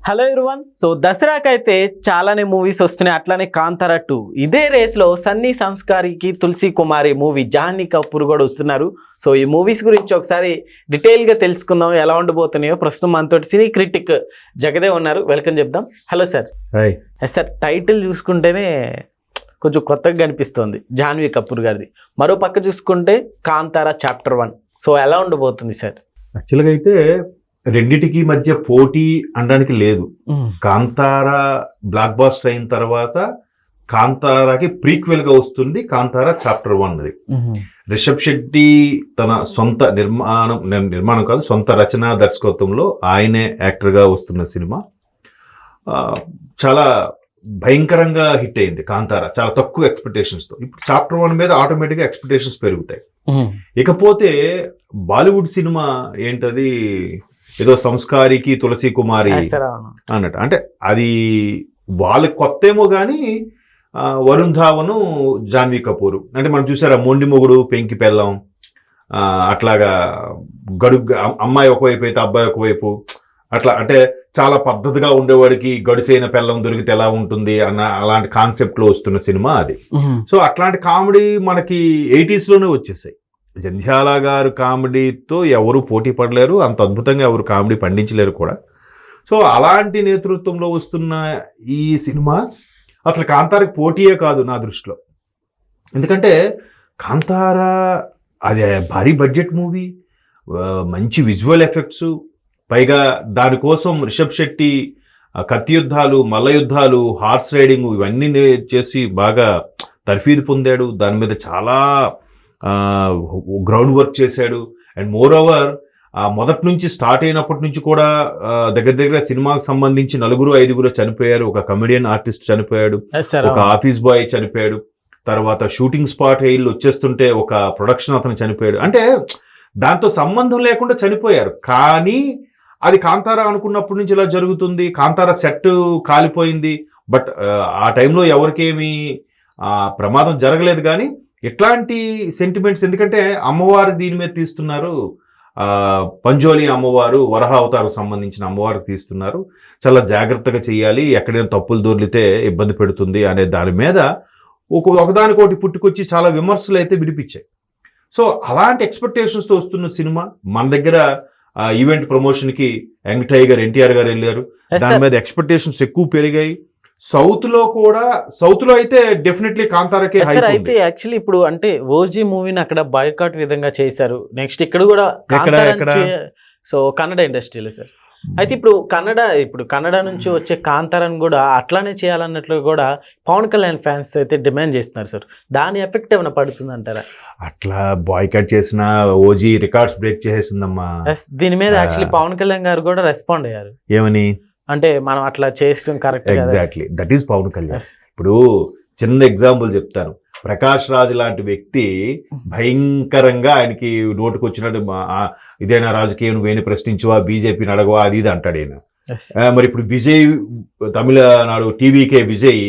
Hello everyone. So దసరాకైతే చాలానే movies వస్తున్నాయి, అట్లానే కాంతారా 2 ఇదే రేస్లో సన్నీ సంస్కారికి తులసి కుమారి మూవీ జాహ్నవి కపూర్ కూడా వస్తున్నారు. సో ఈ మూవీస్ గురించి ఒకసారి డీటెయిల్గా తెలుసుకుందాం, ఎలా ఉండబోతున్నాయో. ప్రస్తుతం మనతో సినీ క్రిటిక్ జగదేవ్ ఉన్నారు, వెల్కమ్ చెప్దాం. Hello sir. సార్, టైటిల్ చూసుకుంటేనే కొంచెం కొత్తగా కనిపిస్తుంది, జాహ్నవి కపూర్ గారిది. మరో పక్క చూసుకుంటే కాంతారా చాప్టర్ 1. సో ఎలా ఉండబోతుంది సార్? యాక్చువల్గా అయితే రెండిటికి మధ్య పోటీ అనడానికి లేదు. కాంతారా బ్లాక్ బాస్టర్ అయిన తర్వాత కాంతారాకి ప్రీక్వెల్ గా వస్తుంది కాంతారా చాప్టర్ 1 అది. రిషబ్ శెట్టి తన సొంత నిర్మాణం కాదు, సొంత రచన దర్శకత్వంలో ఆయనే యాక్టర్ గా వస్తున్న సినిమా. చాలా భయంకరంగా హిట్ అయింది కాంతారా, చాలా తక్కువ ఎక్స్పెక్టేషన్స్ తో. ఇప్పుడు చాప్టర్ 1 మీద ఆటోమేటిక్ గా ఎక్స్పెక్టేషన్స్ పెరుగుతాయి. ఇకపోతే బాలీవుడ్ సినిమా ఏంటది, ఏదో సంస్కారికి తులసి కుమారి అన్నట్టు, అంటే అది వాళ్ళకి కొత్త ఏమో కానీ వరుణ్ ధావను జాహ్నవి కపూర్ అంటే మనం చూసారా మొండి మొగుడు పెంకి పెళ్ళం, అట్లాగా అమ్మాయి ఒకవైపు అయితే అబ్బాయి ఒకవైపు, అట్లా అంటే చాలా పద్ధతిగా ఉండేవాడికి గడుసైన పెళ్ళం దొరికితే ఎలా ఉంటుంది అన్న అలాంటి కాన్సెప్ట్ లో వస్తున్న సినిమా అది. సో అట్లాంటి కామెడీ మనకి 80s లోనే వచ్చేసాయి. జంధ్యాల గారు కామెడీతో ఎవరు పోటీ పడలేరు, అంత అద్భుతంగా ఎవరు కామెడీ పండించలేరు కూడా. సో అలాంటి నేతృత్వంలో వస్తున్న ఈ సినిమా అసలు కాంతారాకి పోటీయే కాదు నా దృష్టిలో. ఎందుకంటే కాంతారా అది భారీ బడ్జెట్ మూవీ, మంచి విజువల్ ఎఫెక్ట్స్, పైగా దానికోసం రిషబ్ శెట్టి కత్తి యుద్ధాలు, మల్ల యుద్ధాలు, హార్స్ రైడింగ్ ఇవన్నీ చేసి బాగా తర్ఫీదు పొందాడు. దాని మీద చాలా గ్రౌండ్ వర్క్ చేశాడు. అండ్ మోర్ ఓవర్ మొదటి నుంచి స్టార్ట్ అయినప్పటి నుంచి కూడా దగ్గర సినిమాకి సంబంధించి 4-5 చనిపోయారు. ఒక కమెడియన్ ఆర్టిస్ట్ చనిపోయాడు, ఒక ఆఫీస్ బాయ్ చనిపోయాడు, తర్వాత షూటింగ్ స్పాట్ వెళ్ళి వచ్చేస్తుంటే ఒక ప్రొడక్షన్ అతను చనిపోయాడు. అంటే దాంతో సంబంధం లేకుండా చనిపోయారు. కానీ అది కాంతారా అనుకున్నప్పటి నుంచి ఇలా జరుగుతుంది. కాంతారా సెట్ కాలిపోయింది, బట్ ఆ టైంలో ఎవరికేమీ ప్రమాదం జరగలేదు. కానీ ఇట్లాంటి సెంటిమెంట్స్, ఎందుకంటే అమ్మవారు దీని మీద తీస్తున్నారు, పంజోలి అమ్మవారు వరహ అవతారకు సంబంధించిన అమ్మవారికి తీస్తున్నారు, చాలా జాగ్రత్తగా చేయాలి, ఎక్కడైనా తప్పులు దొర్లితే ఇబ్బంది పెడుతుంది అనే దాని మీద ఒకదానికోటి పుట్టుకొచ్చి చాలా విమర్శలు అయితే విడిపించాయి. సో అలాంటి ఎక్స్పెక్టేషన్స్తో వస్తున్న సినిమా మన దగ్గర ఈవెంట్ ప్రమోషన్కి యంగ్ టైగర్ ఎన్టీఆర్ గారు వెళ్ళారు, దాని మీద ఎక్స్పెక్టేషన్స్ ఎక్కువ పెరిగాయి. సౌత్ లో అయితే డెఫినెట్లీ కాంతారాకే సార్. అయితే యాక్చువల్లీ ఇప్పుడు అంటే ఓజీ మూవీని అక్కడ బాయ్కాట్ విధంగా చేశారు, నెక్స్ట్ ఇక్కడ కూడా సో కన్నడ ఇండస్ట్రీలో సార్. అయితే ఇప్పుడు కన్నడ నుంచి వచ్చే కాంతారాన్ని కూడా అట్లానే చేయాలన్నట్లు కూడా పవన్ కళ్యాణ్ ఫ్యాన్స్ అయితే డిమాండ్ చేస్తున్నారు సార్. దాని ఎఫెక్ట్ ఏమైనా పడుతుంది అంటారా? అట్లా బాయ్కాట్ చేసిన ఓజీ రికార్డ్స్ బ్రేక్ చేసేసిందమ్మా. దీని మీద యాక్చువల్లీ పవన్ కళ్యాణ్ గారు కూడా రెస్పాండ్ అయ్యారు. ఏమని అంటే మనం అట్లా చేస్తాం correct. Exactly, that is Pawan Kalyan. ఇప్పుడు చిన్న ఎగ్జాంపుల్ చెప్తాను. ప్రకాష్ రాజ్ లాంటి వ్యక్తి భయంకరంగా ఆయనకి నోటుకు వచ్చినట్టు ఇదేనా రాజకీయం, నువ్వేని ప్రశ్నించువా, బీజేపీని అడగవా, అది ఇది అంటాడు ఆయన. మరి ఇప్పుడు విజయ్, తమిళనాడు టీవీకే విజయ్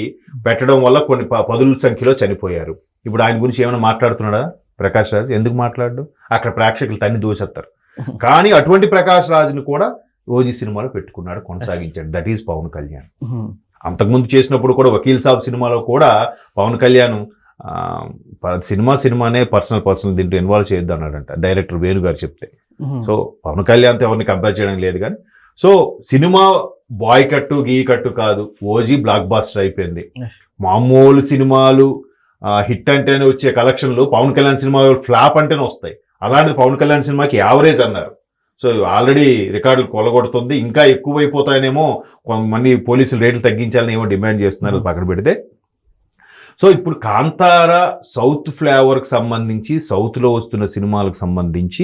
పెట్టడం వల్ల కొన్ని 10 సంఖ్యలో చనిపోయారు. ఇప్పుడు ఆయన గురించి ఏమైనా మాట్లాడుతున్నాడా ప్రకాష్ రాజ్? ఎందుకు మాట్లాడు? అక్కడ ప్రేక్షకులు తన్ని దూసేస్తారు. కానీ అటువంటి ప్రకాష్ రాజ్ని కూడా ఓజీ సినిమాలో పెట్టుకున్నాడు, కొనసాగించాడు. That is Pawan Kalyan. అంతకుముందు చేసినప్పుడు కూడా వకీల్ సాబ్ సినిమాలో కూడా పవన్ కళ్యాణ్ సినిమానే పర్సనల్ దీంట్లో ఇన్వాల్వ్ చేయొద్దు అన్నాడంట డైరెక్టర్ వేణు గారు చెప్తే. సో పవన్ కళ్యాణ్తో ఎవరిని కంపేర్ చేయడం లేదు. కానీ సో సినిమా బాయ్ కట్టు గీ కట్టు కాదు, ఓజీ బ్లాక్ బాస్టర్ అయిపోయింది. మామూలు సినిమాలు హిట్ అంటేనే వచ్చే కలెక్షన్లు పవన్ కళ్యాణ్ సినిమాలు ఫ్లాప్ అంటేనే వస్తాయి. అలాంటి పవన్ కళ్యాణ్ సినిమాకి యావరేజ్ అన్నారు. సో ఆల్రెడీ రికార్డులు కొలగొడుతుంది, ఇంకా ఎక్కువైపోతాయనేమో కొంతమంది పోలీసులు రేట్లు తగ్గించాలని ఏమో డిమాండ్ చేస్తున్నారు, పక్కన పెడితే. సో ఇప్పుడు కాంతారా సౌత్ ఫ్లేవర్కి సంబంధించి, సౌత్లో వస్తున్న సినిమాలకు సంబంధించి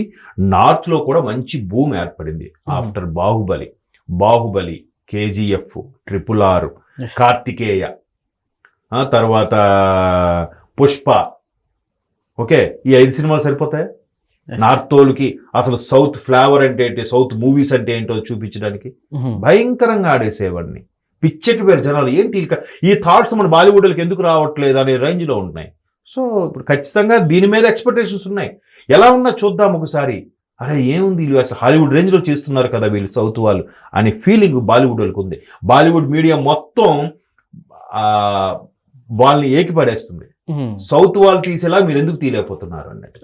నార్త్లో కూడా మంచి భూమి ఏర్పడింది. After Baahubali, KGF, RRR, Karthikeya, తర్వాత పుష్ప. ఓకే, ఈ 5 సినిమాలు సరిపోతాయి నార్తోల్కి అసలు సౌత్ ఫ్లేవర్ అంటే ఏంటి, సౌత్ మూవీస్ అంటే ఏంటో చూపించడానికి. భయంకరంగా ఆడేసేవాడిని, పిచ్చెకి పేరు జనాలు. ఏంటి ఈ థాట్స్ మన బాలీవుడ్కి ఎందుకు రావట్లేదు అనే రేంజ్లో ఉంటున్నాయి. సో ఇప్పుడు ఖచ్చితంగా దీని మీద ఎక్స్పెక్టేషన్స్ ఉన్నాయి. ఎలా ఉన్నా చూద్దాం ఒకసారి. అరే ఏముంది వీళ్ళు అసలు హాలీవుడ్ రేంజ్లో చేస్తున్నారు కదా వీళ్ళు సౌత్ వాళ్ళు అనే ఫీలింగ్ బాలీవుడ్ వాళ్ళకి ఉంది. బాలీవుడ్ మీడియా మొత్తం వాళ్ళని ఏకిపడేస్తుంది. సౌత్ వాళ్ళు తీసేలా మీరు ఎందుకు తీయలేకపోతున్నారు అన్నట్టు.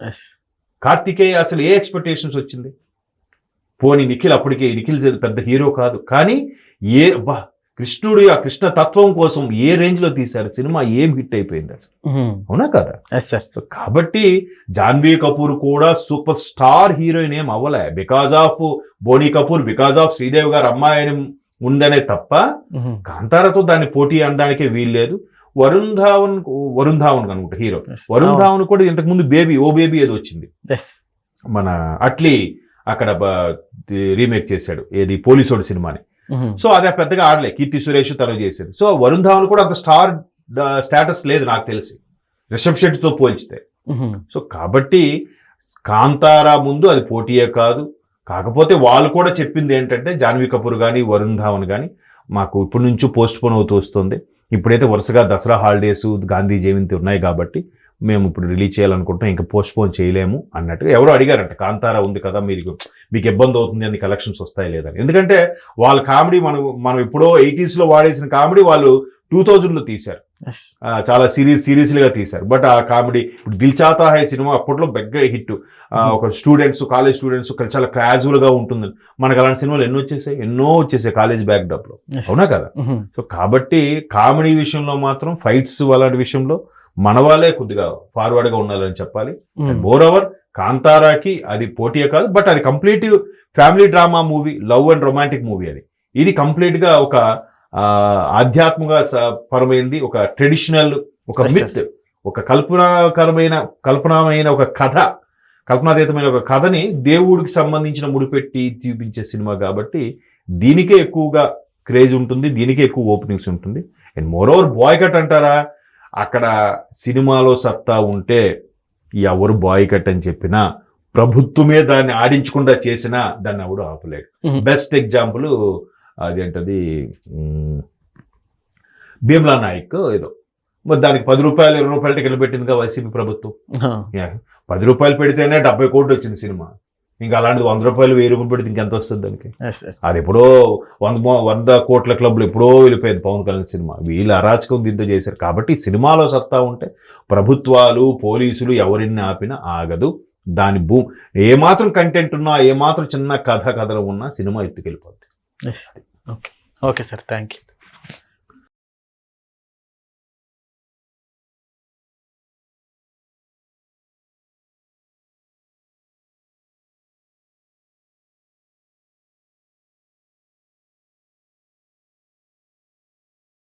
కార్తికేయ అసలు ఏ ఎక్స్పెక్టేషన్స్ వచ్చింది? పోనీ నిఖిల్, అప్పటికే నిఖిల్ పెద్ద హీరో కాదు, కానీ కృష్ణుడు ఆ కృష్ణ తత్వం కోసం ఏ రేంజ్ లో తీశారు సినిమా, ఏం హిట్ అయిపోయింది అసలు. అవునా కదా? కాబట్టి జాన్వీ కపూర్ కూడా సూపర్ స్టార్ హీరోయిన్ ఏం అవ్వలే. Because of Boney Kapoor, because of Sridevi గారు అమ్మాయిని ఉందనే తప్ప కాంతారతో దాన్ని పోటీ అనడానికే వీల్లేదు. వరుణ్ ధావన్ అనుకుంటా హీరో. వరుణ్ ధావన్ కూడా ఇంతకు ముందు ఓ బేబీ ఏదో వచ్చింది, మన అట్లీ అక్కడ రీమేక్ చేశాడు, ఏది పోలీసోడు సినిమాని. సో అదే పెద్దగా ఆడలే. కీర్తి సురేష్ తను చేశారు. సో వరుణ్ ధావన్ కూడా అంత స్టాటస్ లేదు నాకు తెలిసి రిషబ్ శెట్టితో పోల్చితే. సో కాబట్టి కాంతారా ముందు అది పోటీయే కాదు. కాకపోతే వాళ్ళు కూడా చెప్పింది ఏంటంటే, జాన్వీ కపూర్ కానీ వరుణ్ ధావన్ కానీ, మాకు ఇప్పటి నుంచి పోస్ట్ పోన్ అవుతూ వస్తుంది. ఇప్పుడైతే వరుసగా దసరా హాలిడేస్, గాంధీ జయంతి ఉన్నాయి కాబట్టి మేము ఇప్పుడు రిలీజ్ చేయాలనుకుంటున్నాం, ఇంకా పోస్ట్ పోన్ చేయలేము అన్నట్టుగా ఎవరో అడిగారంట. కాంతారా ఉంది కదా, మీకు ఇబ్బంది అవుతుంది, అన్ని కలెక్షన్స్ వస్తాయి లేదని. ఎందుకంటే వాళ్ళ కామెడీ మనం ఎప్పుడో 80s లో వాడేసిన కామెడీ వాళ్ళు 2000లో తీశారు, చాలా సీరియస్లీగా తీశారు. బట్ ఆ కామెడీ ఇప్పుడు దిల్ చాతా హై సినిమా అప్పట్లో పెద్ద హిట్. ఒక కాలేజ్ స్టూడెంట్స్ చాలా క్యాజువల్ గా ఉంటుంది. మనకు అలాంటి సినిమాలు ఎన్నో వచ్చేసాయి కాలేజ్ బ్యాక్ డ్రాప్ లో. అవునా కదా? సో కాబట్టి కామెడీ విషయంలో మాత్రం, ఫైట్స్ అలాంటి విషయంలో మన వాళ్ళే కొద్దిగా ఫార్వర్డ్ గా ఉండాలని చెప్పాలి. మోర్ ఓవర్ కాంతారాకి అది పోటీయే కాదు, బట్ అది complete family drama movie, love and romantic movie. ఇది కంప్లీట్ గా ఒక ఆధ్యాత్మిక పరమైంది, ఒక ట్రెడిషనల్, ఒక మిత్, ఒక కల్పనామైన ఒక కథ, కల్పనాతీతమైన ఒక కథని దేవుడికి సంబంధించిన ముడిపెట్టి చూపించే సినిమా కాబట్టి దీనికే ఎక్కువగా క్రేజ్ ఉంటుంది, దీనికే ఎక్కువ ఓపెనింగ్స్ ఉంటుంది. అండ్ మోర్ ఓవర్ బాయ్కట్ అంటారా, అక్కడ సినిమాలో సత్తా ఉంటే ఎవరు బాయ్కట్ అని చెప్పినా, ప్రభుత్వమే దాన్ని ఆడించకుండా చేసినా దాన్ని ఎవడు ఆపలేడు. బెస్ట్ ఎగ్జాంపుల్ అదేంటది, భీమ్లా నాయక్ ఏదో, మరి దానికి 10 రూపాయలు 20 రూపాయల టికెట్లు పెట్టిందిగా వైసీపీ ప్రభుత్వం. 10 రూపాయలు పెడితేనే 70 కోట్లు వచ్చింది సినిమా. ఇంకా అలాంటిది 100 రూపాయలు 1000 రూపాయలు పెడితే ఇంకెంత వస్తుంది దానికి? అది ఎప్పుడో 100 కోట్ల క్లబ్లు ఎప్పుడో వెళ్ళిపోయింది పవన్ కళ్యాణ్ సినిమా. వీళ్ళు అరాచకం దీంతో చేశారు. కాబట్టి సినిమాలో సత్తా ఉంటే ప్రభుత్వాలు, పోలీసులు ఎవరిని ఆపినా ఆగదు. దాని ఏమాత్రం కంటెంట్ ఉన్నా, ఏమాత్రం చిన్న కథలు ఉన్నా సినిమా ఎత్తుకెళ్ళిపోద్ది. Okay sir, thank you.